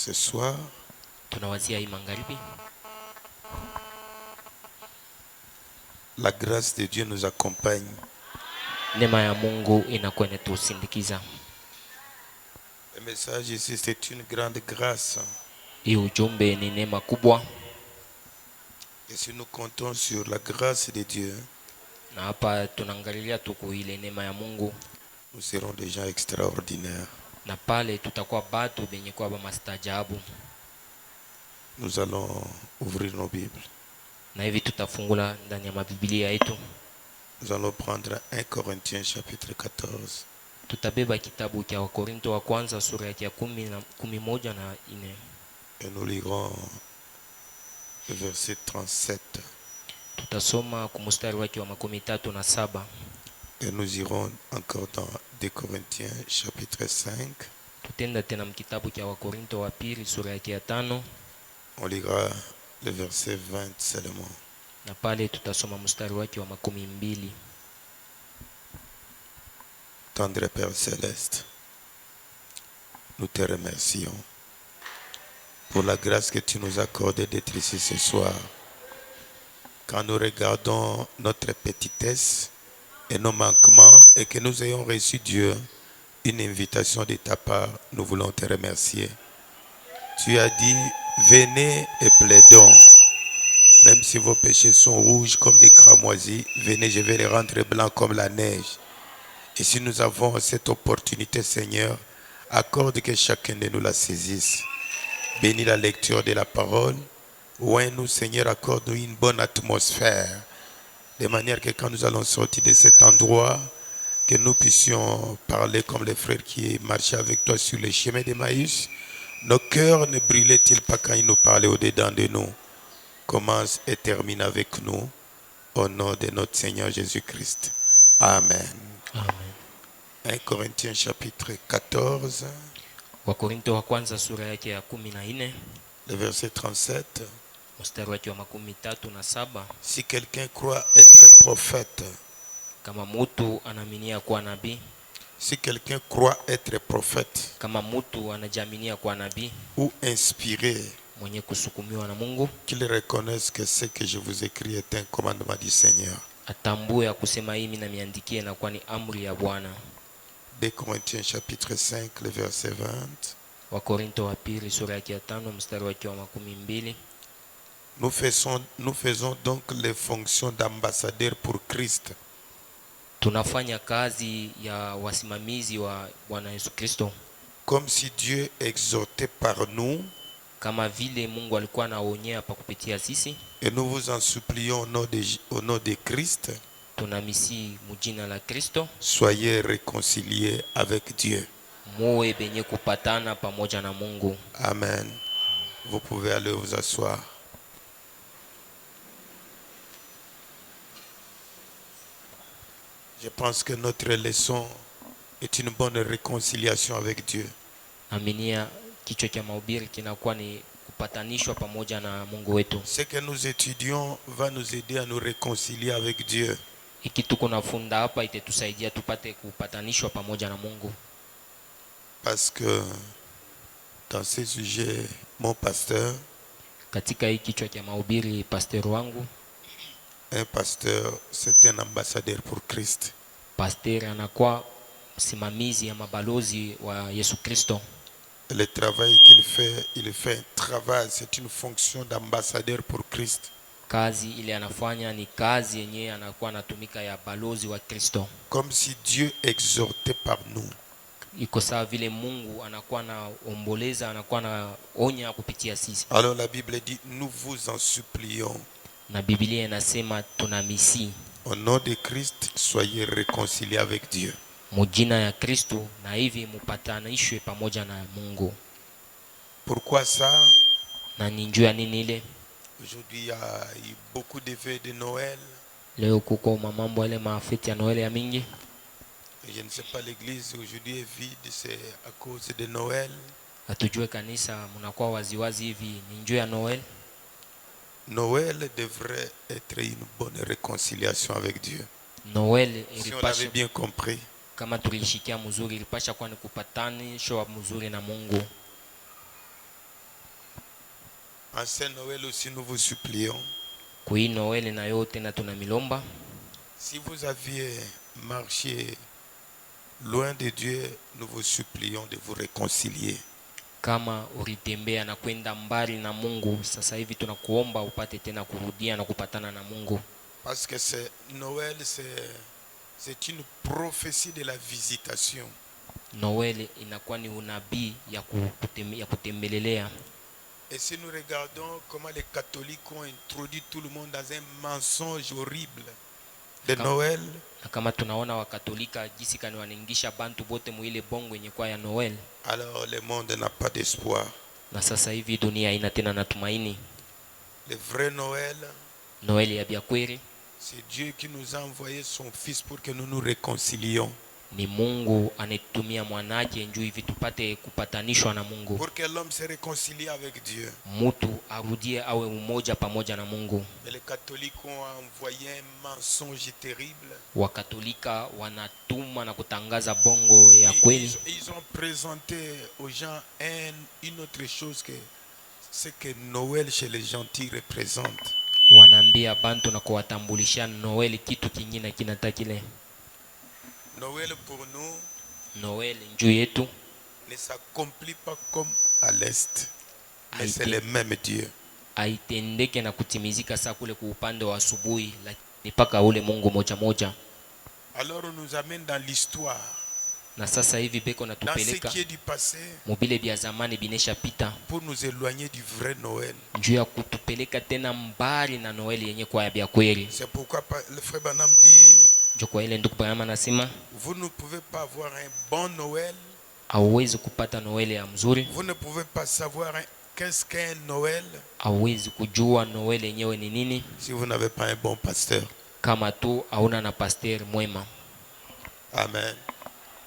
ce soir. Tunawazia hii magharibi. La grâce de Dieu nous accompagne. Neema ya Mungu inakuwa inatusindikiza. Le message ici, c'est une grande grâce. Hii ujumbe ni neema kubwa, Et si nous comptons sur la grâce de Dieu, na hapa tunaangalia tuku ile neema ya Mungu, nous serons des gens extraordinaires. na pale tutakuwa batu benye kwa ba mastajabu. Nous allons ouvrir nos Bibles. Na hivi tutafungula ndani ya Biblia yetu. Nous allons prendre 1 Corinthiens chapitre 14. Tutabeba kitabu cha Wakorinto wa kwanza sura ya 11 na 4. Et nous lirons le verset 37. Tutasoma kumustari wake wa 37. Et nous irons encore dans 2 Corinthiens chapitre 5. Tutenda tena mkitabu cha Wakorinto wa pili sura ya 5. On lira le verset 20 seulement. Na pale tutasoma mstari wake wa 20. Tendre Père Céleste, nous te remercions pour la grâce que tu nous as accordée d'être ici ce soir. Quand nous regardons notre petitesse et nos manquements et que nous ayons reçu, Dieu, une invitation de ta part, nous voulons te remercier. Tu as dit, venez et plaidons. Même si vos péchés sont rouges comme des cramoisis, venez, je vais les rendre blancs comme la neige. Et si nous avons cette opportunité, Seigneur, accorde que chacun de nous la saisisse. Bénis la lecture de la parole. Oins-nous, Seigneur, accorde-nous une bonne atmosphère. De manière que quand nous allons sortir de cet endroit, que nous puissions parler comme les frères qui marchaient avec toi sur les chemins d'Emmaüs. Nos cœurs ne brûlaient-ils pas quand ils nous parlaient au-dedans de nous? Commence et termine avec nous. Au nom de notre Seigneur Jésus-Christ. Amen. Amen. 1 Corinthiens chapitre 14, Wakorinto wa kwanza sura yake ya 14, le verset 37. mstari wake wa 37. Si quelqu'un croit être prophète, Kama mtu anaaminia kuwa nabii, si quelqu'un croit être prophète kama mtu anajiaminia kuwa nabii ou inspiré, mwenye kusukumiwa na Mungu, qu'il reconnaisse que ce que je vous écris est un commandement du Seigneur. atambue ya kusema hii mimi namiandikia na kwa ni amri ya Bwana. 2 Corinthiens chapitre 5, le verset 20. Wakorinto wa pili sura yake ya 5 mstari wake wa 12. Nous faisons donc les fonctions d'ambassadeurs pour Christ. Tunafanya kazi ya wasimamizi wa Bwana Yesu Kristo, Comme si Dieu exhortait par nous, kama vile Mungu alikuwa anaonyea pa kupitia sisi. et nous vous en supplions au nom de Christ, Tunamisi mujina la Kristo, soyez réconciliés avec Dieu. muwe benye kupatana pamoja na Mungu. Amen. Vous pouvez aller vous asseoir. Je pense que notre leçon est une bonne réconciliation avec Dieu. Aminia kichwa cha mahubiri kinakuwa ni kupatanishwa pamoja na Mungu wetu. Ce que nous étudions va nous aider à nous réconcilier avec Dieu. Hiki tuko nafunda hapa itatusaidia tupate kupatanishwa pamoja na Mungu. Parce que dans ce sujet, mon pasteur, Katika hiki kichwa cha mahubiri, pastor wangu, un pasteur, c'est un ambassadeur pour Christ. pastor anakuwa msimamizi ya mabalozi wa Yesu Kristo. Le travail qu'il fait, il fait un travail, c'est une fonction d'ambassadeur pour Christ. Kazi ile anafanya ni kazi yenyewe anakuwa anatumika ya balozi wa Kristo. Comme si Dieu exhortait par nous. Iko sawa vile Mungu anakuwa naomboleza, anakuwa naonya kupitia sisi. Alors la Bible dit, nous vous en supplions. Na Biblia inasema tunamisi Au nom de Christ, soyez réconciliés avec Dieu. mujina ya Kristo, na hivi mupatanishwe pamoja na Mungu. Pourquoi ça? Na ninjua nini ile? Aujourd'hui, il y a eu beaucoup de fêtes de Noël. Leo kuko mambo yale mafeti ya Noel ya mingi. Et je ne sais pas, l'église aujourd'hui est vide, c'est à cause de Noël. Hatujue kanisa mnakuwa waziwazi hivi ni njoo ya Noel. Noël devrait être une bonne réconciliation avec Dieu. Noel Si on l'avait bien compris. Kama tulishikia mzuri ilipasha kuwa ni kupatanisho mzuri na Mungu. En ce Noël aussi, nous vous supplions. Kui Noel na yote na tunamilomba. Si vous aviez marché loin de Dieu, nous vous supplions de vous réconcilier. Kama ulitembea na kwenda mbali na Mungu, sasa hivi tunakuomba upate tena kurudia na kupatana na Mungu. Parce que c'est Noël, c'est une prophétie de la visitation. Noel inakuwa ni unabii ya kutembelelea. Et si nous regardons comment les catholiques ont introduit tout le monde dans un mensonge horrible de Noël, na kama tunaona wakatolika jinsi kani wanaingisha bantu bote muile bongo yenye kwa ya Noel, alors le monde n'a pas d'espoir. na sasa hivi dunia haina tena natumaini. Le vrai Noël, Noel ya byakweli, c'est Dieu qui nous a envoyé son Fils pour que nous nous réconcilions. ni Mungu anetumia mwanaje njoo hivi tupate kupatanishwa na Mungu. Pour que l'homme se réconcilie avec Dieu. Mutu arudie awe umoja pamoja na Mungu. Et les catholiques ont envoyé un mensonge terrible. Wakatolika wanatuma na kutangaza bongo ya kweli. Ils ont présenté aux gens une autre chose que ce que Noël chez les gentils représente. Wanaambia bantu na kuwatambulisha Noel kitu kingine kinatakile. Noël pour nous, Noel njoo yetu ne s'accomplit pas comme à l'est, mais c'est le même Dieu. Haitendeke na kutimizika saa kule kwa upande wa asubuhi, lakini paka ule Mungu moja moja. Alors on nous amène dans l'histoire, Na sasa hivi beko dans ce natupeleka qui est du passé, mobile bya zamani binesha pita, pour nous éloigner du vrai Noël. njoo ya kutupeleka tena mbali na Noel yenye kwa ya bya kweli. C'est pourquoi le frère Branham dit, Njoo kwa ile ndugu Branham anasema vous ne pouvez pas avoir un bon Noël, hauwezi kupata Noel ya mzuri, vous ne pouvez pas savoir qu'est-ce qu'est un Noël hauwezi kujua Noel yenyewe ni nini si vous n'avez pas un bon pasteur. kama tu hauna na pasteur mwema. Amen.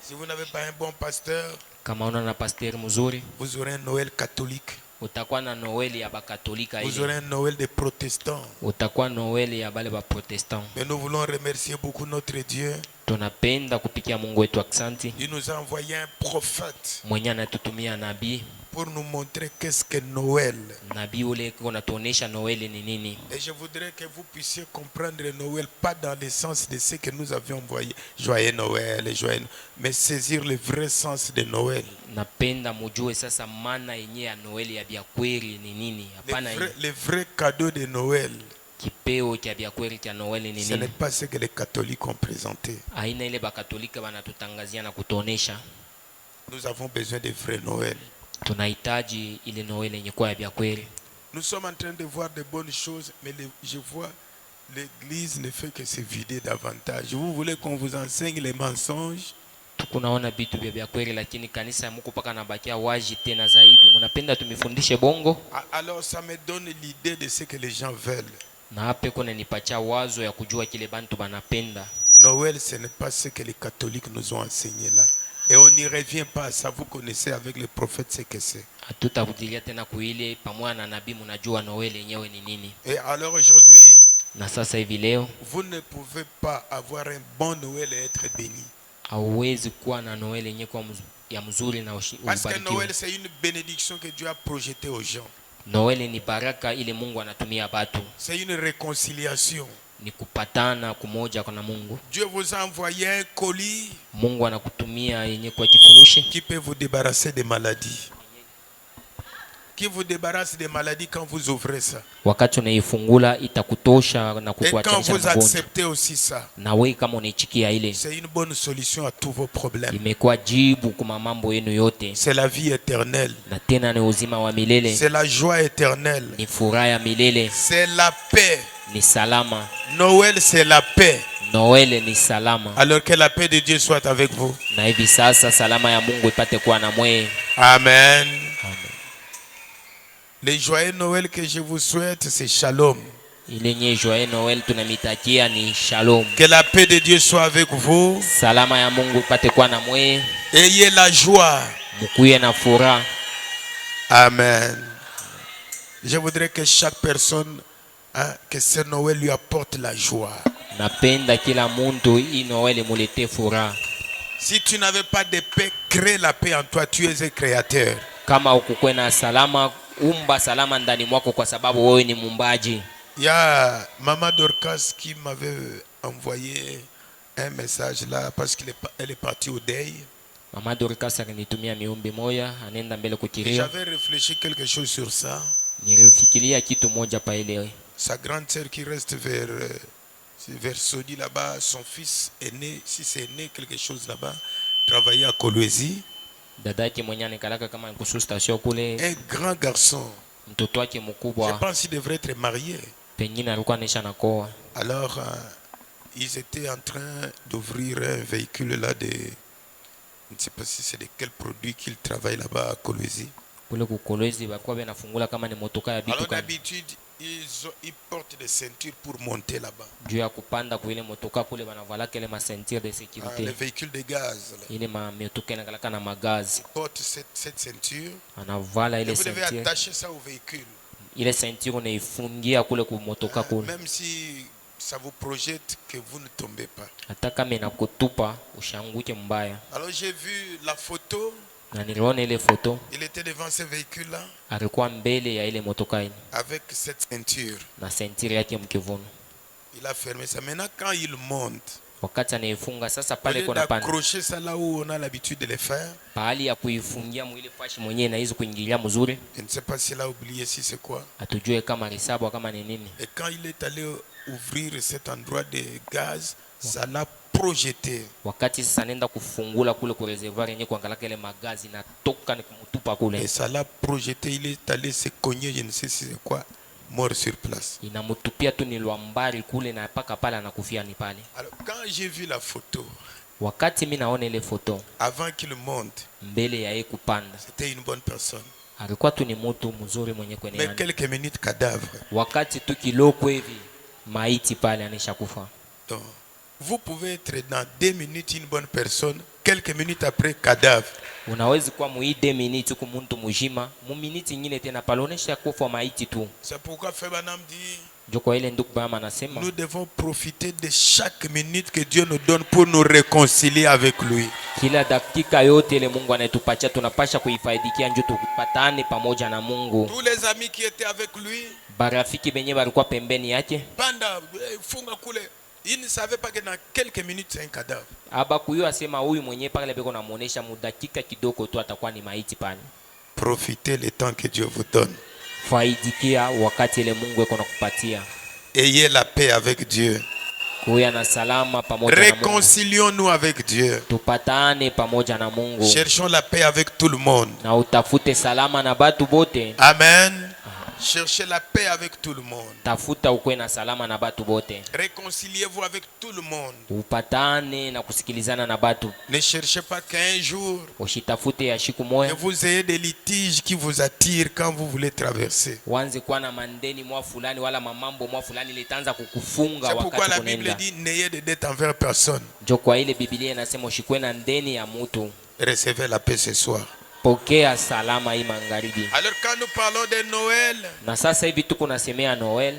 Si vous n'avez pas un bon pasteur, Kama hauna na pasteur mzuri, vous aurez un Noël catholique. utakuwa na Noel ya bakatolika Vous aurez ile, un Noël des protestants. utakuwa Noel ya bale ba protestant. Mais nous voulons remercier beaucoup notre Dieu. Tunapenda kupikia Mungu wetu aksanti Il nous a envoyé un prophète mwenye anatutumia nabii. pour nous montrer qu'est-ce que Noël. Nabii ule kuna tuonesha Noel ni nini. Et je voudrais que vous puissiez comprendre Noël, pas dans le sens de ce que nous avions envoyé, joyeux Noël, joyeux, mais saisir le vrai sens de Noël. Napenda mujue sasa maana yenye ya Noel ya bya kweli ni nini. Hapana, Le vrai cadeau de Noël, kipeo cha bya kweli cha Noel ni ce n'est nini. pas ce que les catholiques ont présenté. Aina ile bakatolika banatutangazia na kutuonesha. Nous avons besoin de vrai Noël. Tunahitaji ile Noel yenye kwa ya bya kweli. Nous sommes en train de voir de bonnes choses, mais je vois l'église ne fait que se vider davantage. Vous voulez qu'on vous enseigne les mensonges? Tukunaona vitu vya kweli, lakini kanisa mko paka nabakia waji tena zaidi. Mnapenda tumifundishe bongo? Alors ça me donne l'idée de ce que les gens veulent. Na hape kuna nipacha wazo ya kujua kile bantu banapenda. Noël, ce n'est pas ce que les catholiques nous ont enseigné là. Et on n'y revient pas à ça. Vous connaissez avec le prophète ce que c'est. Hatutarudilia tena kuile pamoja na nabii, mnajua Noel yenyewe ni nini. Et alors aujourd'hui, Na sasa hivi leo vous ne pouvez pas avoir un bon Noël et être béni. hauwezi kuwa na Noel yenyewe kwa ya mzuri na Parce que ubarikiwe. Noël, c'est une bénédiction que Dieu a projetée aux gens. Noel ni baraka ile Mungu anatumia batu, C'est une réconciliation. ni kupatana kumoja kwa na Mungu. Dieu vous a envoyé un colis Mungu anakutumia yenye kwa kifurushi qui peut vous débarrasser des maladies. Qui vous débarrasse des maladies quand vous ouvrez ça. wakati unaifungula itakutosha na Et quand kukuachanisha vous magonjwa. acceptez aussi ça, Na wewe kama unaichikia ile, c'est une bonne solution à tous vos problèmes. imekuwa jibu kwa mambo yenu yote, C'est la vie éternelle. na tena ni uzima wa milele, C'est la joie éternelle. ni furaha ya milele, C'est la paix. ni salama. Noël, c'est la paix. Noel ni salama. Alors que la paix de Dieu soit avec vous. Na hivi sasa salama ya Mungu ipate kuwa na mwe. Amen. Amen. Le joyeux Noël que je vous souhaite, c'est shalom. Ile nye joyeux Noel tunamitakia ni shalom. Que la paix de Dieu soit avec vous. Salama ya Mungu ipate kuwa na mwe. Ayez la joie. Mkuye na furaha. Amen. Je voudrais que chaque personne, que ce Noël lui apporte la joie. Napenda kila muntu hii Noel mulete furaha. Si tu n'avais pas de paix, crée la paix en toi. Tu es un créateur. Kama ukukwe na salama, umba salama ndani mwako kwa sababu wewe ni muumbaji. Il y a Maman Dorcas qui m'avait envoyé un message là parce qu'elle est partie au deuil. Mama Dorcas akanitumia miombi moja, anaenda mbele kukiria. J'avais réfléchi quelque chose sur ça. Nilifikiria kitu moja pa ile. Sa grande sœur qui reste vers Sodi là-bas, son fils est né, si c'est né quelque chose là-bas, travaillait à Kolwezi. Dada yake mwenye anikalaka kama kusu station kule. Un grand garçon. Mtoto wake mkubwa. Je pense qu'il devrait être marié. Pengine alikuwa anisha nakoa. Alors ils étaient en train d'ouvrir un véhicule là de, je ne sais pas si c'est de quel produit qu'ils travaillent là-bas à Kolwezi. Kule ku Kolwezi bakuwa benafungula kama ni motoka ya bitu. Alors d'habitude ils portent des ceintures pour monter là-bas. Juu ya kupanda kuile motoka kule banavala kele ma ceinture de sécurité. Les véhicules de gaz là. Ile ma motoka inakalaka na magazi. Porte cette ceinture. Anavala ile vous ceinture. Vous devez attacher ça au véhicule. Ile ceinture unaifungia kule ku motoka kule. Même si ça vous projette que vous ne tombez pas. Hata kama inakutupa ushanguke mbaya. Alors j'ai vu la photo. Na niliona ile photo. Il était devant ce véhicule là. Alikuwa mbele ya ile motoka ile. Avec cette ceinture. Na ceinture yake mkivuno. Il a fermé ça. Maintenant quand il monte. Wakati anaifunga sasa pale kuna panda. Accrocher ça là où on a l'habitude de le faire. Pahali ya kuifungia mwile fashi mwenyewe na hizo kuingilia mzuri. Je ne sais pas s'il a oublié si c'est quoi. Atujue kama risabu kama ni nini. Et quand il est allé ouvrir cet endroit de gaz, ça l'a projeté. Wakati sasa nenda kufungula kule ku reservoir yenyewe kuangalia ile magazi na toka ni kumtupa kule. Et ça l'a projeté, il est allé se cogner, je ne sais si c'est quoi, mort sur place. Inamtupia tu ni lwambari kule na paka pale anakufia ni pale. Alors quand j'ai vu la photo, wakati mimi naona ile photo, avant qu'il monte, mbele ya yeye kupanda, c'était une bonne personne. Alikuwa tu ni mtu mzuri mwenye kwenye. Mais quelques minutes cadavre. Wakati tu kiloko hivi maiti pale anishakufa. Donc vous pouvez être dans 2 minutes une bonne personne, quelques minutes après cadavre. Unaweza kuwa mu 2 minutes ku muntu mujima, mu minute nyingine tena palonesha kufa maiti tu. C'est pourquoi Febanam dit Joko ile ndugu bama anasema nous devons profiter de chaque minute que Dieu nous donne pour nous réconcilier avec lui. Kila dakika yote ile Mungu anayetupatia tunapasha kuifaidikia njoo tupatane pamoja na Mungu. Tous les amis qui étaient avec lui, barafiki benye balikuwa pembeni yake, panda funga kule, il ne savait pas que dans quelques minutes c'est un cadavre. Aba kuyo asema huyu mwenyewe pale beko namuonesha mudakika kidogo tu atakuwa ni maiti pale. Profitez le temps que Dieu vous donne. Faidikia wakati ile Mungu eko nakupatia. Ayez la paix avec Dieu. Kuya na salama pamoja na Mungu. Réconcilions-nous avec Dieu. Tupatane pamoja na Mungu. Cherchons la paix avec tout le monde. Na utafute salama na batu bote. Amen. Cherchez la paix avec tout le monde. Tafuta ukwe na salama na batu bote. Réconciliez-vous avec tout le monde. Upatane na kusikilizana na batu. Ne cherchez pas qu'un jour ushitafute ya siku moja. Que vous ayez des litiges qui vous attirent quand vous voulez traverser. Wanze kuwa na mandeni mwa fulani wala mamambo mwa fulani litaanza kukufunga wakati unaenda. C'est pourquoi la Bible dit n'ayez de dette envers personne. Ndio kwa ile Biblia inasema ushikwe na ndeni ya mtu. Recevez la paix ce soir. Pokea salama hii magharibi. Alors quand nous parlons de Noël, na sasa hivi tuko nasemea Noël,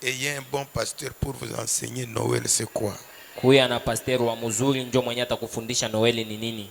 ayez un bon pasteur pour vous enseigner Noël c'est quoi. Kuya na pasteur wa mzuri ndio mwenye atakufundisha Noël ni nini.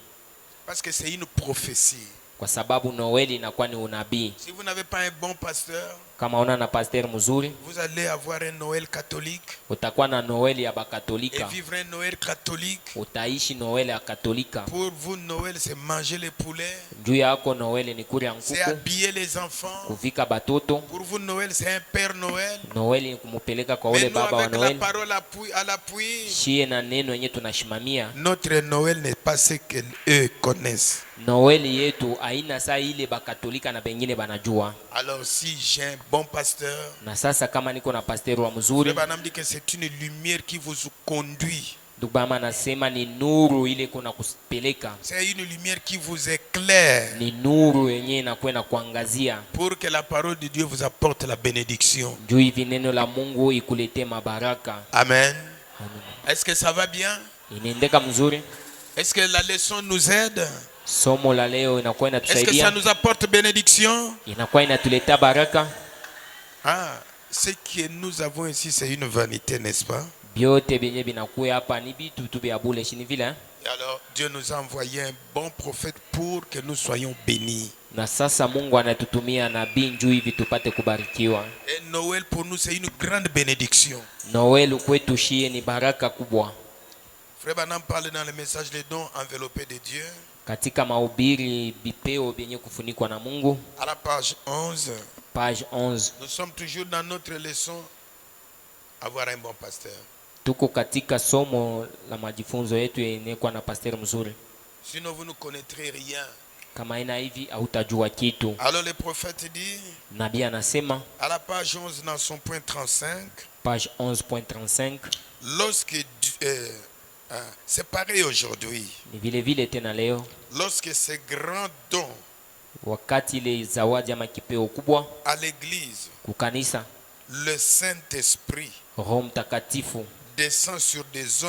Parce que c'est une prophétie. Kwa sababu Noël inakuwa ni unabii. Si vous n'avez pas un bon pasteur, kama una na pasteur mzuri, vous allez avoir un Noël catholique. Utakuwa na Noël ya bakatolika. Et vivre un Noël catholique. Utaishi Noël ya katolika. Pour vous Noël c'est manger les poulets. Juu yako Noël ni kula nkuku. C'est habiller les enfants. Kuvika batoto. Pour vous Noël c'est un père Noël. Noël ni kumupeleka kwa ule baba wa Noël. La parole à l'appui. Shie na neno yenye tunashimamia. Notre Noël n'est pas ce qu'eux connaissent. Noël yetu haina saa ile bakatolika na bengine banajua. Alors si j'ai un bon pasteur, na sasa kama niko na pasteur wa mzuri, Baba dit que c'est une lumière qui vous conduit. Dubama nasema ni nuru ile kuna kupeleka. C'est une lumière qui vous éclaire. Ni nuru yenye inakwenda kuangazia. Pour que la parole de Dieu vous apporte la bénédiction. Juu hivi neno la Mungu ikulete mabaraka. Amen. Amen. Est-ce que ça va bien? Inaendeka mzuri? Est-ce que la leçon nous aide? Somo la leo inakuwa inatusaidia. Est-ce que ça nous apporte bénédiction? Inakuwa inatuleta baraka. Ah, ce que nous avons ici c'est une vanité, n'est-ce pas? Biote benye binakuwa hapa ni bitu tu bya bule shini vile. Et alors, Dieu nous a envoyé un bon prophète pour que nous soyons bénis. Na sasa Mungu anatutumia nabii njuu hivi tupate kubarikiwa. Et Noël pour nous, c'est une grande bénédiction. Noel kwetu shie ni baraka kubwa. Frère Branham parle dans le message des dons enveloppés de Dieu. Katika mahubiri vipeo vyenye kufunikwa na Mungu, À la page 11, page 11, nous sommes toujours dans notre leçon, avoir un bon pasteur. tuko katika somo la majifunzo yetu yenye kwa na pastor mzuri. Sinon vous ne connaîtrez rien. Kama ina hivi hautajua kitu. Alors le prophète dit, Nabii anasema à la page 11 dans son point 35, page 11.35, lorsque c'est pareil aujourd'hui, ni vile vile tena leo lorsque ces grands dons wakati ile zawadi ama kipeo kubwa à l'église, kukanisa, le Saint-Esprit Roho Mtakatifu descend sur des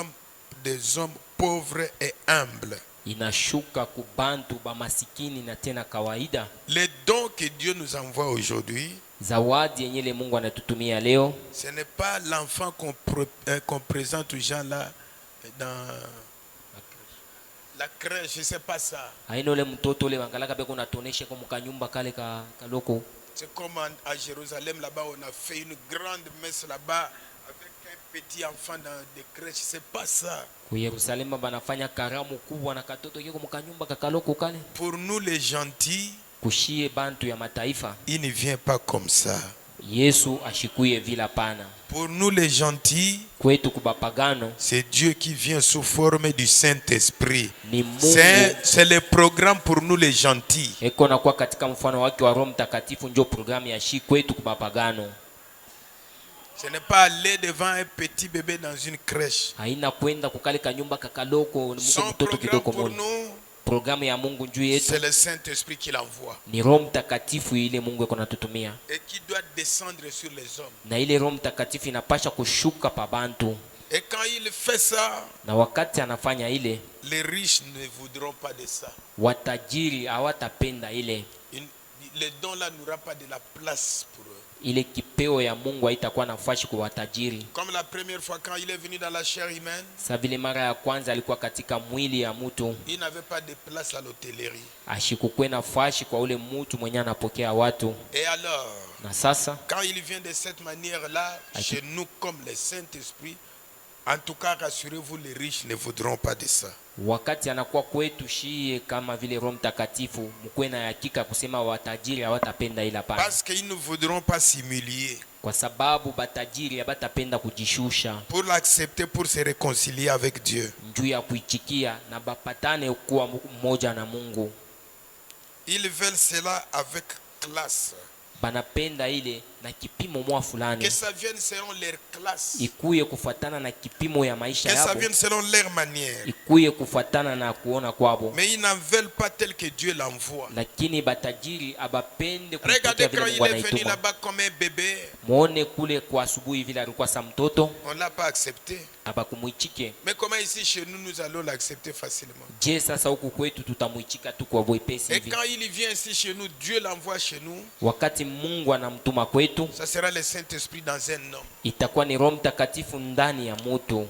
hommes pauvres et humbles. inashuka kubantu ba masikini na tena kawaida. Les dons que Dieu nous envoie aujourd'hui, Zawadi yenye ile Mungu anatutumia leo, ce n'est pas l'enfant qu'on présente aux gens là dans la crèche, je sais pas ça. haina ule mtoto ule wangalaka beko natonesha kwa mkanyumba kale kaloko. C'est comme à Jérusalem, là-bas, on a fait une grande messe là-bas avec un petit enfant dans des crèches. C'est pas ça. Ku Yerusalemu banafanya karamu kubwa na katoto kiko mkanyumba kakaloko kale. Pour nous les gentils, Kushie bantu ya mataifa, il ne vient pas comme ça. Yesu ashikuye vila pana. Pour nous les gentils, Kwetu kubapagano c'est Dieu qui vient sous forme du Saint-Esprit. ni Mungu C'est le programme pour nous les gentils. eko na kwa katika mfano wake wa Roho Mtakatifu, ndio programu ya shi kwetu kubapagano. Ce n'est pas aller devant un petit bébé dans une crèche. Haina kwenda kukale kanyumba kakaloko Son mtoto programme kidogo pour moni. nous, Programu ya Mungu juu yetu c'est le Saint-Esprit qui l'envoie ni Roho Mtakatifu, ile Mungu eko natutumia, et qui doit descendre sur les hommes. na ile Roho Mtakatifu inapasha kushuka pa bantu, Et quand il fait ça, na wakati anafanya ile, les riches ne voudront pas de ça. watajiri hawatapenda ile. Les dons là n'aura pas de la place pour eux. Ile kipeo ya Mungu haitakuwa nafasi kwa watajiri. Comme la première fois quand il est venu dans la chair humaine, Sa vile mara ya kwanza alikuwa katika mwili ya mtu, il n'avait pas de place à l'hôtellerie. ashikukwe nafasi kwa ule mtu mwenye anapokea watu. Et alors, Na sasa quand il vient de cette manière-là, chez nous comme le Saint-Esprit, en tout cas, rassurez-vous, les riches ne voudront pas de ça. wakati anakuwa kwetu shie kama vile Roho Mtakatifu, mkwe na hakika kusema watajiri hawatapenda ila pana, Parce qu'ils ne voudront pas s'humilier. kwa sababu batajiri habatapenda kujishusha Pour l'accepter, pour se réconcilier avec Dieu. njuu ya kuichikia na bapatane kuwa mmoja na Mungu. Ils veulent cela avec classe. Banapenda ile na kipimo mwa fulani, Que ça vienne selon leur classe. ikuye kufuatana na kipimo ya maisha Que ça yabo, vienne selon leur manière. ikuye kufuatana na kuona kwabo. Mais ils n'en veulent pas tel que Dieu l'envoie. Lakini batajiri abapende Regardez kumpokea vile quand Mungu il est venu anaituma. là-bas comme un bébé, Muone kule kwa asubuhi vile alikuwa sa mtoto, on ne l'a pas accepté. abakumuichike. Mais comment ici chez nous, nous allons l'accepter facilement. Je, sasa huku kwetu tutamuichika tu kwa wepesi Et hivi? quand il vient ici chez nous, Dieu l'envoie chez nous, Wakati Mungu anamtuma kwetu, ça sera le Saint-Esprit dans un homme. itakuwa ni Roho Mtakatifu ndani ya mtu.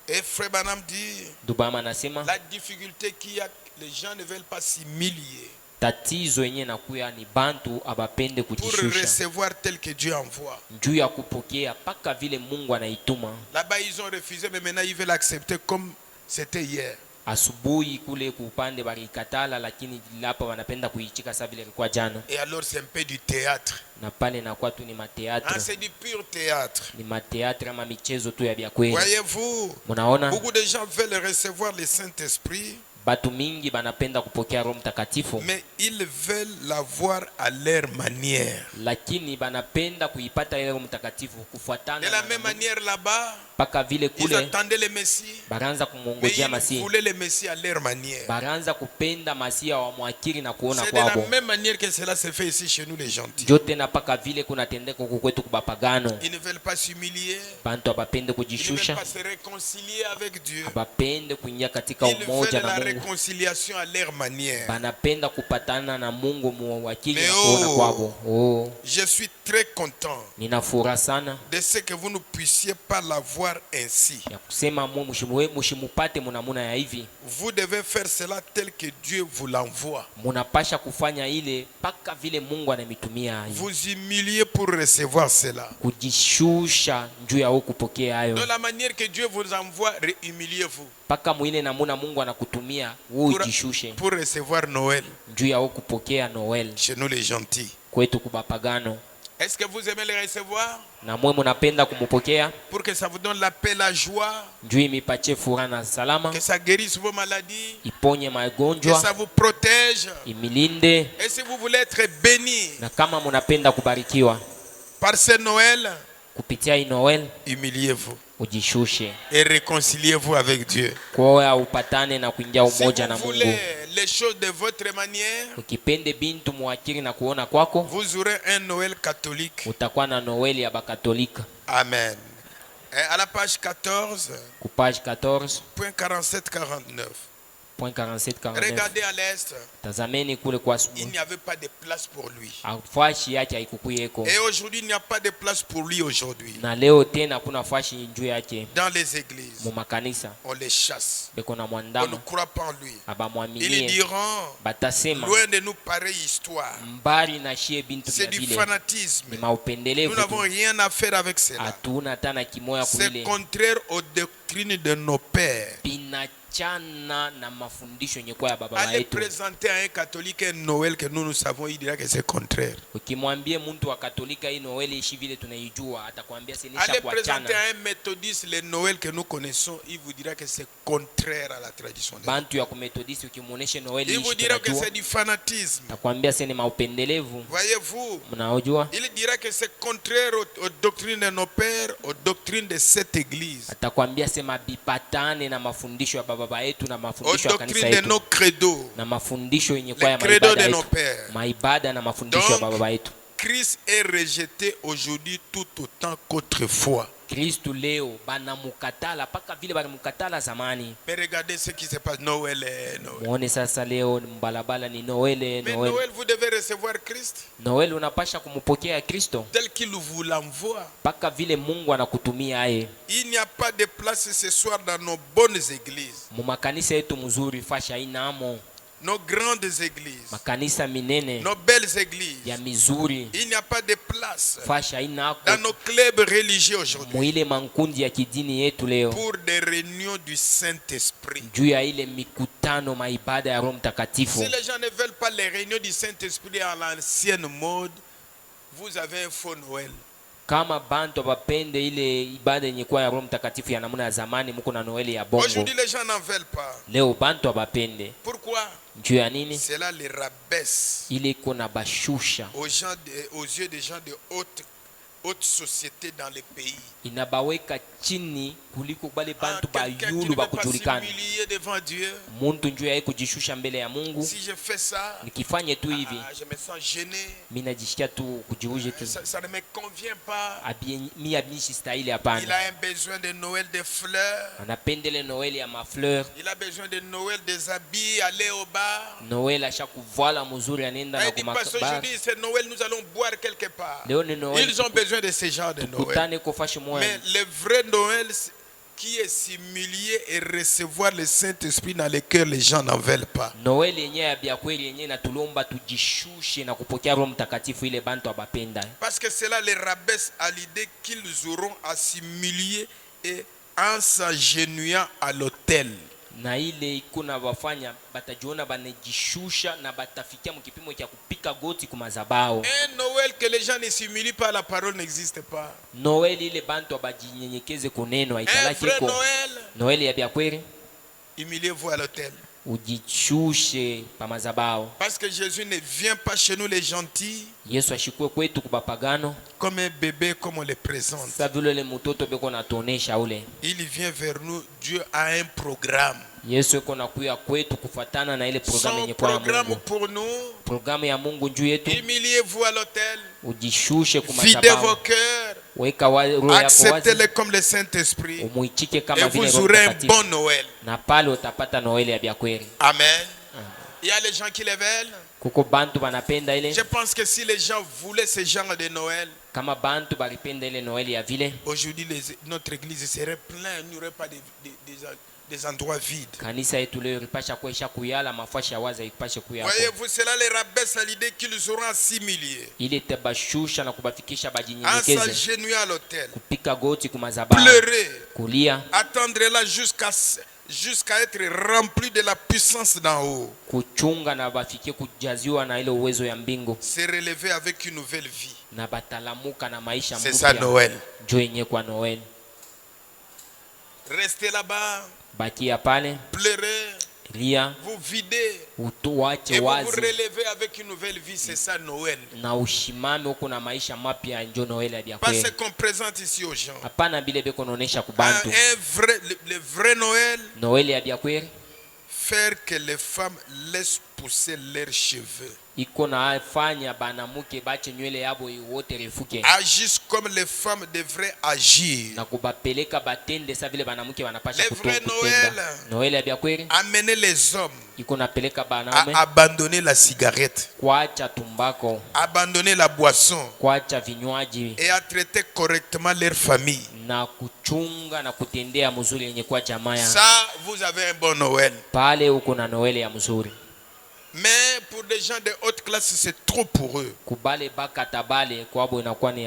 Et Frère Branham dit, Dubama anasema la difficulté qu'il y a, les gens ne veulent pas s'humilier tatizo yenye nakuya ni bantu abapende pour kujishusha recevoir tel que Dieu envoie. juu ya kupokea paka vile Mungu anaituma. Là-bas, ils ont refusé, mais maintenant, ils veulent accepter comme c'était hier. Asubuhi kule kupande barikatala, lakini hapa wanapenda kuichika sasa vile ilikuwa jana. Et alors, c'est un peu du théâtre. Na pale nakuwa tu ni mateatro, Ah, c'est du pur théâtre. ni mateatro ama michezo tu ya vya kweli. Voyez-vous, Munaona beaucoup de gens veulent recevoir le Saint-Esprit, batu mingi banapenda kupokea Roho Mtakatifu, mais ils veulent l'avoir à leur manière. lakini banapenda kuipata ile Roho Mtakatifu De kufuatana la na même manière là-bas, paka vile ils kule attendaient le Messie, baranza mais kumwongojea ils Masihi, voulaient le Messie à leur manière. baranza kupenda Masia wa mwakiri na kuona C'est de la kwabo. même manière que cela se fait ici chez nous les gentils. Njo tena paka vile kunatendeka huku kwetu kubapagano, Ils ne veulent pas s'humilier, bantu abapende ils ne veulent kujishusha, pas se réconcilier avec Dieu. abapende kuingia katika Ils umoja veulent na la Mungu, réconciliation à leur manière. banapenda kupatana na Mungu muwakili na kuona kwabo. Je suis très content Ninafuraha sana de ce que vous ne puissiez pas l'avoir ainsi. ya kusema mushimupate munamuna ya hivi. Vous devez faire cela tel que Dieu vous l'envoie. Munapasha kufanya ile paka vile Mungu anamitumia. Vous humiliez pour recevoir cela. Kujishusha njuu ya kupokea hayo. De la manière que Dieu vous envoie, humiliez-vous. Paka mwile namuna Mungu anakutumia ujishushe pour recevoir Noël. Njuu ya kupokea Noël. Chez nous les gentils. Kwetu kubapagano. Est-ce que vous aimez les recevoir? Na mwe munapenda kumupokea? Pour que ça vous donne la paix, la joie. Njuu imipatie furaha na salama. Que ça guérisse vos maladies. Iponye magonjwa. Que ça vous protège. Imilinde. Et si vous voulez être béni. Na kama munapenda kubarikiwa par ce Noël, kupitia hii Noël, humiliez-vous. Ujishushe. Et réconciliez-vous avec Dieu. Kwa upatane na kuingia umoja na Mungu. Si vous voulez les choses de votre manière, ukipende bintu muakiri na kuona kwako, vous aurez un Noël catholique. Utakuwa na Noël ya bakatolika. Amen. Et à la page 14. Page 14. Point 47-49. Point 47-49. Regardez à l'est. Tazameni kule kwa asubuhi. Il n'y avait pas de place pour lui. Fashi yake haikukuyeko. Et aujourd'hui il n'y a pas de place pour lui aujourd'hui. Na leo tena kuna fashi njuu yake. Dans les églises. Mu makanisa. On les chasse. Beko na On mwandama. ne croit pas en lui. Abamwaminie. Ils diront. Batasema. Loin de nous pareille histoire. Mbali na shie bintu c'est du vile. fanatisme. Ni maupendelevu. Nous n'avons rien à faire avec cela. Hatuna tana kimoya kule. C'est contraire aux doctrines de nos pères. Chana na mafundisho yenyewe ya baba allez yetu. présenter à un catholique un Noël que nous savons, il dira que c'est contraire. Ukimwambie mtu wa Katolika hii Noel ishi vile tunaijua, atakwambia si nisha allez kuachana. présenter à un méthodiste le Noël que nous connaissons, il vous dira que c'est contraire à la tradition. Bantu ya kumethodiste ukimuonesha Noel ishi, il vous dira que c'est du fanatisme. Atakwambia si ni maupendelevu. Voyez-vous? Mnaojua? Il dira que c'est contraire aux doctrines de nos pères, aux doctrines de cette église. Atakwambia sema bipatane na mafundisho ya baba yetu na mafundisho ya kanisa yetu. De nos credos. Na mafundisho yenye kwa ya maibada yetu. Maibada na mafundisho ya baba yetu. Christ est rejeté aujourd'hui tout autant qu'autrefois. Kristo leo banamukatala paka vile banamukatala zamani. Mais regardez ce qui se passe. Noël. Muone sasa leo mbalabala ni Noël. Mais Noël vous devez recevoir Christ. Noël unapasha kumupokea Kristo. Tel qu'il vous l'envoie. Paka vile Mungu anakutumia aye. Il n'y a pas de place ce soir dans nos bonnes églises. Mu makanisa yetu mzuri fasha inamo. Nos grandes églises, makanisa minene, nos belles églises, ya mizuri, il n'y a pas de place fasha inako dans nos clubs religieux aujourd'hui muile mankundi ya kidini yetu leo pour des réunions du Saint-Esprit. Juu ya ile mikutano maibada ya Roho Mtakatifu. Si les gens ne veulent pas les réunions du Saint-Esprit à l'ancienne mode, vous avez un faux Noël. Kama bantu bapende ile ibada yenye kwa ya Roho Mtakatifu ya namna ya zamani, mko na Noeli ya bongo. Aujourd'hui les gens n'en veulent pas. Leo bantu bapende. Pourquoi? Juu ya nini? Cela les rabaisse. Ile iko na bashusha aux yeux des gens de haute société dans les pays. Inabaweka chini kuliko bale bantu bayulu bakujulikana. Muntu njoo yeye kujishusha mbele ya Mungu. Si je fais ça, nikifanye tu hivi, je me sens gêné. Mimi najisikia tu kujiuje tu. Ça ne me convient pas. Mimi abishi style hapana. Il a un besoin de Noël des fleurs. Anapendele Noël ya mafleur. Il a besoin de Noël des habits, aller au bar. Noël ashakuvala mzuri anaenda na kumabar. Aujourd'hui c'est Noël, nous allons boire quelque part. Ils ont besoin de ce genre de Noël. Mais le vrai Noël qui est simulé et recevoir le Saint-Esprit dans le cœur, les gens n'en veulent pas. Noël yenyewe ya kweli yenyewe natulomba tujishushe na kupokea Roho Mtakatifu ile bantu abapenda. Parce que cela les rabaisse à l'idée qu'ils auront à s'humilier et en s'agenouillant à l'autel. Na ile ikuna wafanya batajiona banejishusha na batafikia mkipimo cha kupika goti kumazabao. Un Noël que les gens ne s'humilient pas, la parole n'existe pas. Noël ile bantu abajinyenyekeze kuneno haitalaki ko. Noël ya bya kweli. Humiliez-vous à l'autel. Ujishushe pa mazabao. Parce que Jésus ne vient pas chez nous les gentils. Yesu ashikwe kwetu kubapagano comme un bébé, comme on le présente. Il vient vers nous. Dieu a un programme. Son programme pour nous. Humiliez-vous à l'autel. Videz vos cœurs. weka roho yako wazi, acceptez-le comme le Saint-Esprit umuichike et kama vile vous Roho aurez un Mtakatifu, bon Noël. na pale utapata Noeli ya byakweli. Amen. Il y a les gens qui les veulent. Kuko bantu banapenda ile. Je pense que si les gens voulaient ce genre de Noël, Kama bantu balipenda ile Noeli ya vile, aujourd'hui notre église serait pleine, il n'y aurait pas des endroits vides. kanisa yetu leo ilipasha kuisha kuyala mafashi ya waza ipashe kuyako. Voyez-vous, cela les rabaisse à l'idée qu'ils auront à s'humilier, Ile tabashusha na kubafikisha à bajinyenyekeze, s'agenouiller à l'autel, kupika goti kumazabao, pleurer, kulia, attendre là jusqu'à être rempli de la puissance d'en haut, kuchunga na bafikie kujaziwa na ile uwezo ya mbingu, se relever avec une nouvelle vie. na batalamuka na maisha C'est ça Noël. Njo yenye kwa Noeli. Restez là-bas, Bakia pale, pleurez, lia, vous videz utuache et vous vous wazi relevez avec une nouvelle vie. C'est ça Noël. na ushimame huko na maisha mapya. Njo Noeli ya Pas ce kweli. qu'on présente ici aux gens. Hapana bile beko naonesha kubantu. Le vrai Noël, Noeli ya kweli faire que les femmes laissent pousser leurs cheveux, iko na fanya banamuke bache nywele yabo yote refuke, agissent comme les femmes devraient agir. na kubapeleka batende sa vile banamuke wanapasha Le vrai kutenda. Noeli ya kweli Amener les hommes iko napeleka à banaume abandonner la cigarette, kuacha tumbako, abandonner la boisson kuacha vinywaji, et à traiter correctement leur famille. na kuchunga na kutendea mzuri yenye kwa jamaa. Ça, vous avez un bon Noël. Pale uko na Noeli ya mzuri. Mais pour des gens de haute classe, c'est trop pour eux. Kubale bakatabale kwabo inakuwa ni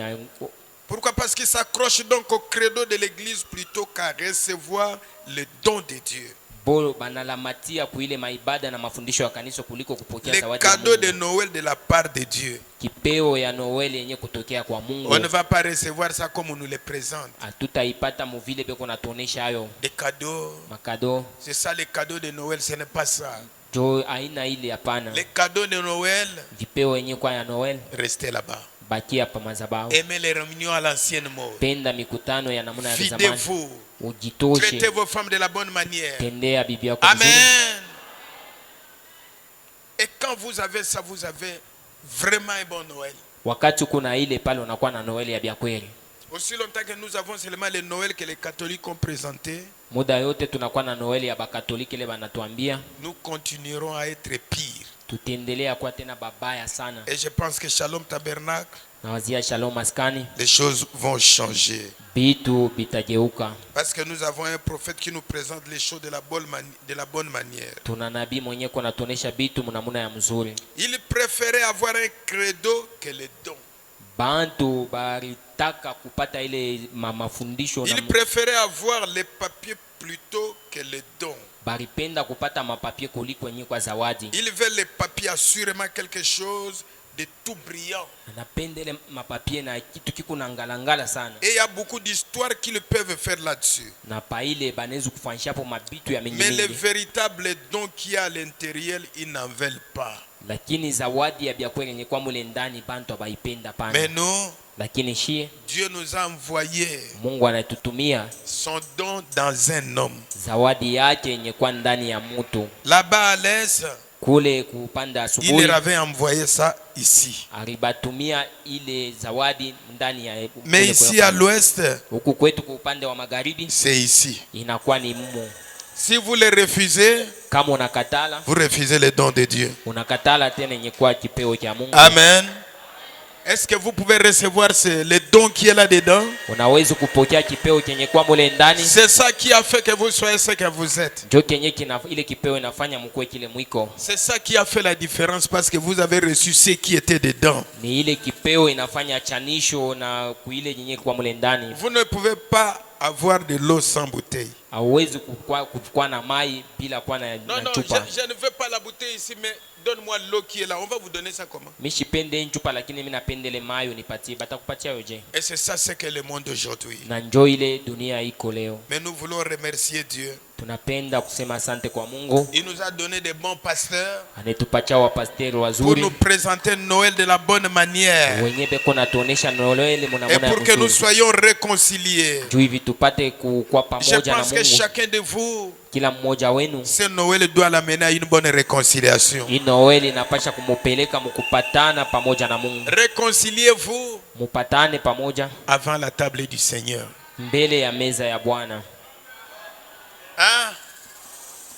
Pourquoi? Parce qu'ils s'accrochent donc au credo de l'église plutôt qu'à recevoir le don de Dieu. bolo banalamatia kuile maibada na mafundisho ya kanisa kuliko kupokea Les zawadi ya cadeaux de Mungu. Noël de la part de Dieu. Kipeo ya Noeli yenye kutokea kwa Mungu. On ne va pas recevoir ça comme on nous les présente. Hatutaipata muvile beko natuonesha hayo Des cadeaux. makado. C'est ça les cadeaux de Noël, ce n'est pas ça. Jo aina ile hapana. Les cadeaux de Noël, Vipeo yenye kwa ya Noel restez là-bas. bakia pa mazabao. Aimez les réunions à l'ancienne mode. Penda mikutano ya namna ya zamani. Videz-vous. Ujitoshe. Traitez vos femmes de la bonne manière. Tendea bibi yako vizuri. Amen. Et quand vous avez ça, vous avez vraiment un bon Noël. Wakati kuna ile pale unakuwa na Noeli ya kweli. Aussi longtemps que nous avons seulement les Noël que les catholiques ont présenté, Muda yote tunakuwa na Noeli ya bakatoliki ile banatuambia, nous continuerons à être pires. tutaendelea kuwa tena babaya sana. Et je pense que Shalom Tabernacle, Na wazia Shalom Maskani, les choses vont changer. bitu bitageuka. Parce que nous avons un prophète qui nous présente les choses de la bonne manière. Tuna nabii mwenyewe kwa natuonesha bitu mnamuna ya mzuri. Il préférait avoir un credo que les dons. Bantu baritaka kupata ile mafundisho na Il préférait avoir les papiers plutôt que les dons. baripenda kupata mapapie kuliko yenyewe kwa zawadi. Il veut les papiers assurément quelque chose de tout brillant. Anapenda ile mapapie na kitu kiko na ngalangala sana. Et il y a beaucoup d'histoires qu'ils peuvent faire là-dessus. Na pa ile banaweza kufanisha hapo mabitu ya mingi Mais les mingi. véritables dons qu'il y a à l'intérieur, ils n'en veulent pas. Lakini zawadi ya byakweli yenye kwa mule ndani bantu abaipenda pana. Mais nous, Lakini shie Dieu nous a envoyé Mungu anatutumia son don dans un homme. zawadi yake yenye kwa ndani ya mtu. Là-bas à l'est, Kule kupanda il asubuhi leur avait envoyé ça ici. alibatumia ile zawadi ndani ya Mais ici à l'ouest, huku kwetu kwa upande wa magharibi c'est ici. inakuwa ni mumo. Si vous les refusez, Kama unakatala, vous refusez les dons de Dieu. unakatala tena yenye kwa kipeo cha Mungu. Amen. Est-ce que vous pouvez recevoir les dons qui est là-dedans? Unaweza kupokea kipeo chenye kwa mule ndani. C'est ça qui a fait que vous soyez ce que vous êtes. Ndio kenye ile kipeo inafanya mkue kile mwiko. C'est ça qui a fait la différence parce que vous avez reçu ce qui était dedans. Ni ile kipeo inafanya chanisho na kuile yenye kwa mule ndani. Vous ne pouvez pas avoir de l'eau sans bouteille. Hauwezi kukua na mai bila kuwa na chupa. Je ne veux pas la bouteille ici, mais donne-moi l'eau qui est là. On va vous donner ça comment? Mishipende chupa lakini mimi napendele mayo nipatie. Batakupatia yoje. Et c'est ça ce que le monde d'aujourd'hui. Na njoo ile dunia iko leo. Mais nous voulons remercier Dieu. Tunapenda kusema asante kwa Mungu. Il nous a donné des bons pasteurs Anetupatia wapasteri pour wazuri. nous présenter Noël de la bonne manière. Wenye beko natuonesha Noel Et mnamuna ya pour que nous mzuri. soyons réconciliés. Juu hivi tupate kuwa Je pamoja na pense que Mungu. chacun de vous kila mmoja wenu Ce Noël doit l'amener à une bonne réconciliation. hii Noel inapasha kumupeleka mukupatana pamoja na Mungu. Réconciliez-vous Mupatane pamoja avant la table du Seigneur. mbele ya meza ya Bwana. Hein?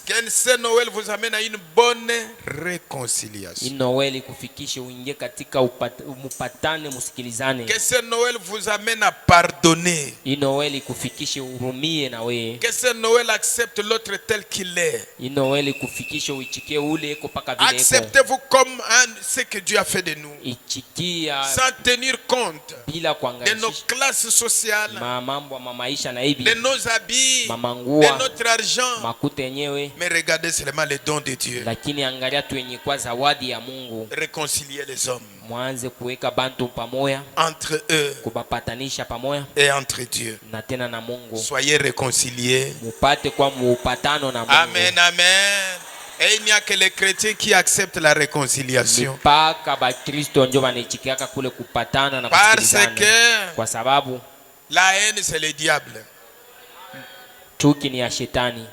Que ce Noël vous amène à une bonne réconciliation. Hii Noel ikufikishe uingie katika mupatane, musikilizane. Que ce Noël vous amène à pardonner. Hii Noel ikufikishe urumie na wewe. Que ce Noël accepte l'autre tel qu'il est. Hii Noel ikufikishe uichikie ule eko paka vile eko. Acceptez-vous comme ce que Dieu a fait de nous. Ichikia Sans tenir compte bila de kuangalia nos classes sociales, mambo ya maisha na hivi de nos habits, mamangua de notre argent. makute yenyewe, Mais regardez seulement les dons de Dieu. lakini angalia tu yenye kwa zawadi ya Mungu. Réconcilier les hommes Mwanze kuweka bantu pamoja, entre eux kubapatanisha pamoja et entre Dieu. na tena na Mungu. Soyez réconciliés. Mupate kwa mupatano na Mungu. Amen, amen. Et il n'y a que les chrétiens qui acceptent la réconciliation. Mpaka bakristo ndio banaichikiaka kule kupatana na Parce kusikilizana. que Kwa sababu la haine, c'est le diable. chuki ni ya shetani,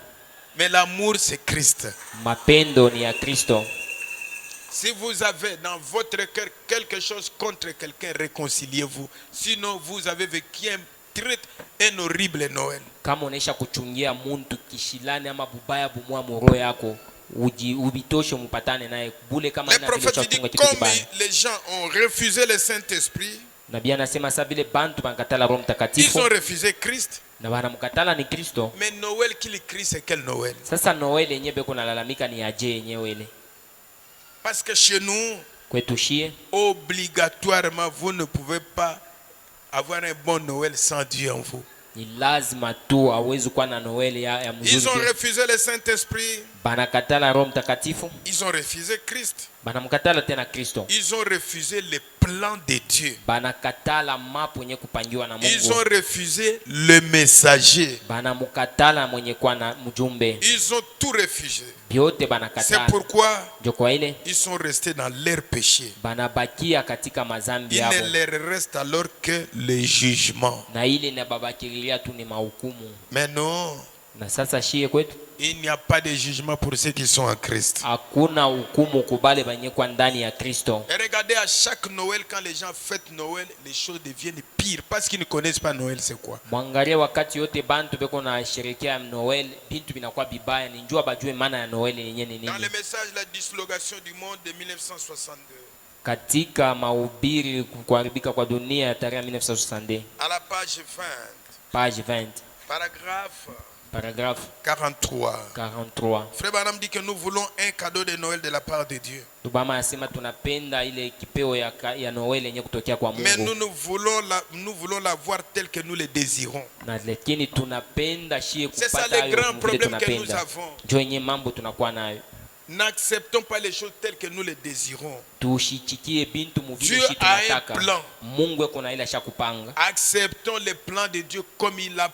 Mais l'amour, c'est Christ. mapendo ni ya Kristo. Si vous avez dans votre cœur quelque chose contre quelqu'un, réconciliez-vous. Sinon, vous avez vécu un horrible Noël. Kama unaisha kuchungia muntu kishilani ama bubaya bumwa moro yako, ubitoshe mupatane naye bule kama Le na vile prophète dit, chunga kitu comme kibaya. les gens ont refusé le Saint-Esprit, Nabii anasema sasa vile bantu bankatala Roho ils Mtakatifu ont refusé Christ. na banamkatala ni Kristo. Mais Noël qu'il crie, c'est quel Noël? Sasa Noel yenyewe beko nalalamika ni aje yenyewe ile. Parce que chez nous, Kwetu shie obligatoirement, vous ne pouvez pas avoir un bon Noël sans Dieu en vous. ni lazima tu awezi kuwa na Noel ya Ils ont mzuri. refusé le Saint-Esprit. Banakatala Roho Mtakatifu, Ils ont refusé Christ. banamkatala tena Kristo. Ils ont refusé le plan de Dieu. Banakatala mapo yenye kupangiwa na Ils ont Mungu. refusé le messager. Banamkatala mwenye kuwa na mjumbe. Ils ont tout refusé. Vyote C'est banakatala. pourquoi Ndio kwa ile ils sont restés dans leur péché. banabakia katika mazambi Il yao, ne leur reste alors que le jugement. na ile inababakililia tu ni mahukumu. Mais non, Na sasa shie kwetu il n'y a pas de jugement pour ceux qui sont en Christ. hakuna hukumu kubale banye kwa ndani ya Kristo. Et regardez, à chaque Noël, quand les gens fêtent Noël, les choses deviennent pires parce qu'ils ne connaissent pas Noël, c'est quoi? Mwangalie wakati yote bantu beko na sherekea Noel, bintu binakuwa bibaya, ni njua bajue maana ya Noel yenyewe ni Dans nini. le message La dislocation du monde de 1962, Katika mahubiri kuharibika kwa dunia ya tarehe 1962, à la page 20, page 20, paragraphe paragraphe 43, 43. Frère Branham dit que nous voulons un cadeau de Noël de la part de Dieu. Tubama anasema tunapenda ile kipeo ya Noel yenye kutokea kwa Mais Mungu. nous voulons la voir telle que nous le désirons. Na lakini tunapenda shie C'est ça kupata le hayo grand vile problème que nous tunapenda. avons. Ndio yenye mambo tunakuwa nayo. N'acceptons pas les choses telles que nous les désirons. Tushichikie bintu muvile Dieu shi a un tunataka. plan. Mungu eko na ile shakupanga. Acceptons les plans de Dieu comme il a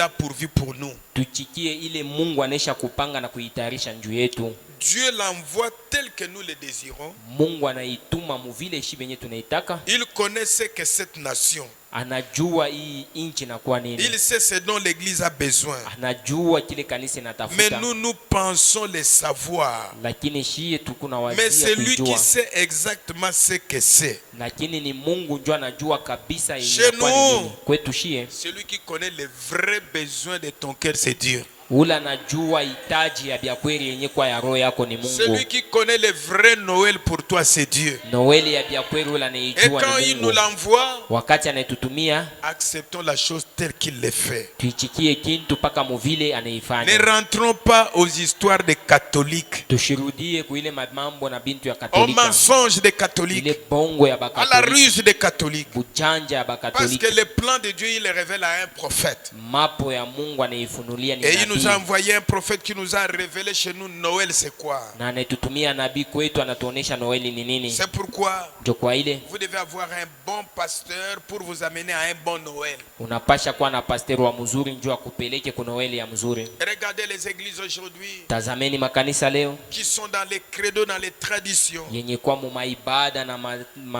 pourvu pour nous. Tuchikie ile Mungu anesha kupanga na kuitayarisha njuu yetu. Dieu l'envoie tel que nous le désirons. Mungu anaituma muvile shi benye tunaitaka. Il connaît ce que cette nation. Anajua hii inchi nakuwa nini. Il sait ce dont l'église a besoin. Anajua kile kanisa Mais inatafuta. nous pensons le savoir. Lakini shie tukuna Mais wazia c'est lui qui kujua. sait exactement ce que c'est. Lakini ni Mungu ndio anajua kabisa Chez yenye kwa nous, nini. Kwetu shie celui qui connaît les vrais besoins de ton cœur, c'est Dieu. ula anajua hitaji ya bya kweli yenye kwa ya roho yako ni Mungu. Celui qui connaît le vrai Noël pour toi, c'est Dieu. Noeli ya bya kweli ula Et anaijua quand ni il nous Mungu. l'envoie, Wakati anaitutumia acceptons la chose telle qu'il le fait. tuichikie kintu paka muvile Ne anaifanya. rentrons pas aux histoires des catholiques, Tushirudie kuile mambo na bintu ya aux Katolika. mensonges des catholiques, Ile bongo ya à la Bakatolika. ruse des catholiques. Bujanja ya Parce que Bakatolika. le plan de Dieu, il le révèle à un prophète. Mapo ya Mungu anaifunulia ni Et il nous a nabii. envoyé un prophète qui nous a révélé chez nous Noël, c'est quoi? Na anaitutumia nabii kwetu anatuonesha Noeli ni nini. C'est pourquoi Ndio kwa ile vous devez avoir un bon pasteur pour vous amener à un bon Noël. unapasha kuwa na pasteri wa mzuri njoo akupeleke ku Noeli ya mzuri. Regardez les églises aujourd'hui Tazameni makanisa leo qui sont dans les credos, dans les traditions. yenye kwa mu maibada na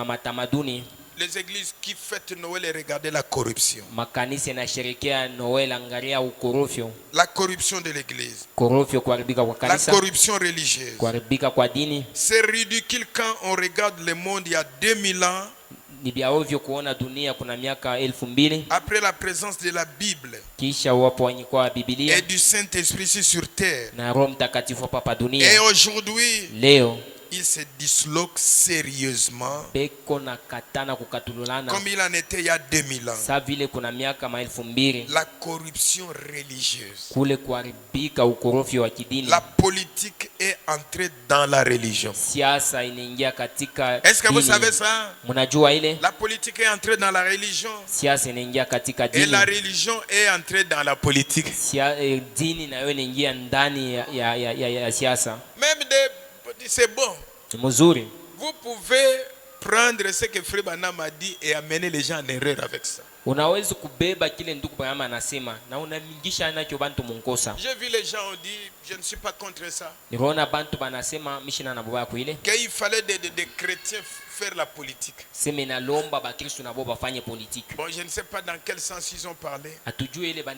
matamaduni. les églises qui fêtent Noël et regardez la corruption. makanisa yanasherekea Noel, angalia ukorofyo. La corruption de l'église. Korofyo, kuharibika kwa La kanisa, corruption religieuse. kuharibika kwa dini. C'est ridicule quand on regarde le monde il y a 2000 ans. Ni vya ovyo kuona dunia kuna miaka 2000 Après la présence de la Bible kisha wapo wenye kwa Biblia et du Saint-Esprit sur terre. na Roho Mtakatifu hapa pa Et dunia. aujourd'hui, Leo il se disloque sérieusement beko na katana kukatululana comme il en était il y a 2000 ans. sa vile kuna miaka 2000. La corruption religieuse. Kule kuharibika ukorofyo wa kidini. La politique est entrée dans la religion. Siasa inaingia katika Est-ce que vous dini. savez ça? Mnajua ile? La politique est entrée dans la religion. Siasa inaingia katika Et dini. la religion est entrée dans la politique. Dini nayo inaingia ndani ya siasa. Même c'est bon. Ni mzuri. Vous pouvez prendre ce que Frère Branham a dit et amener les gens en erreur avec ça. Unaweza kubeba kile ndugu Branham anasema na unamingisha nacho bantu munkosa. J'ai vu les gens ont dit, je ne suis pas contre ça. Niliona bantu banasema mishina na baba yako ile. Qu'il fallait des chrétiens faire la politique. Sema na lomba ba Kristo na baba fanye politique. Bon, je ne sais pas dans quel sens ils ont parlé. Atujue ile